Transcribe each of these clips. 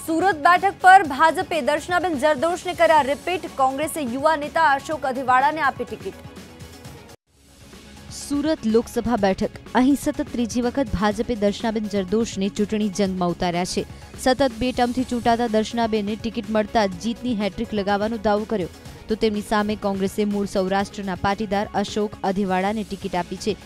सूरत बैठक पर भाजपे दर्शनाबेन जरदोश ने कर्या रिपीट। कांग्रेसे युवा नेता अशोक अधिवाड़ा ने आपी टिकट। सूरत लोकसभा बैठक અહીં સતત ત્રીજી વખત ભાજપે દર્શનાબેન જરદોશને ચૂંટણી જંગમાં ઉતાર્યા છે। સતત બે ટર્મથી ચૂંટાતા દર્શનાબેને ટિકિટ મળતા જીતની હેટ્રિક લગાવવાનો દાવો કર્યો તો તેમની સામે કોંગ્રેસે મૂળ સૌરાષ્ટ્રના પાટીદાર અશોક અધિવાડાને ટિકિટ આપી છે।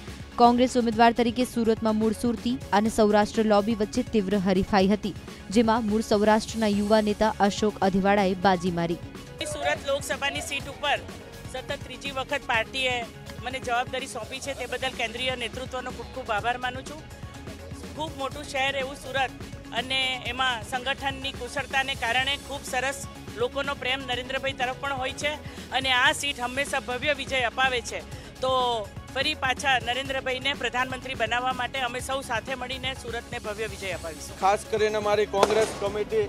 કોંગ્રેસ ઉમેદવાર તરીકે સુરતમાં મૂળ સુરતી અને સૌરાષ્ટ્ર લોબી વચ્ચે તીવ્ર હરીફાઈ હતી, જેમાં મૂળ સૌરાષ્ટ્રના યુવા નેતા અશોક અધિવાડાએ બાજી મારી। सूरत लोकसभा सीट पर सतत ત્રીજી વખત પાર્ટીએ મને જવાબદારી સોંપી છે, તે બદલ કેન્દ્રીય નેતૃત્વનો ખૂબ ખૂબ આભાર માનું છું। ખૂબ મોટું શહેર એવું સુરત અને એમાં સંગઠનની કુશળતાને કારણે ખૂબ સરસ લોકોનો પ્રેમ નરેન્દ્રભાઈ તરફ પણ હોય છે અને આ સીટ હંમેશા ભવ્ય વિજય અપાવે છે। તો ફરી પાછા નરેન્દ્રભાઈને પ્રધાનમંત્રી બનાવવા માટે અમે સૌ સાથે મળીને સુરતને ભવ્ય વિજય અપાવીશું। ખાસ કરીને મારી કોંગ્રેસ કમિટી,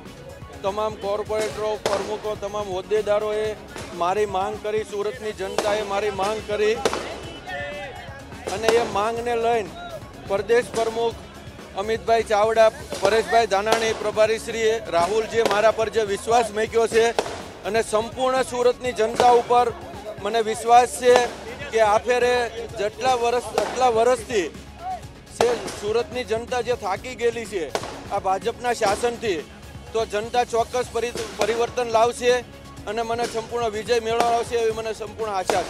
તમામ કોર્પોરેટરો, પ્રમુખો, તમામ હોદ્દેદારોએ મારી માંગ કરી, સુરતની જનતાએ મારી માંગ કરી અને એ માંગને લઈને પ્રદેશ પ્રમુખ અમિતભાઈ ચાવડા, પરેશભાઈ ધાનાણી, પ્રભારીશ્રીએ, રાહુલજીએ મારા પર જે વિશ્વાસ મૂક્યો છે અને સંપૂર્ણ સુરતની જનતા ઉપર મને વિશ્વાસ છે કે આ ફેરે આટલા વર્ષથી સુરતની જનતા જે થાકી ગયેલી છે આ ભાજપના શાસનથી, તો જનતા ચોક્કસ પરિવર્તન લાવશે અને મને સંપૂર્ણ વિજય મેળવશે એવી મને સંપૂર્ણ આશા છે।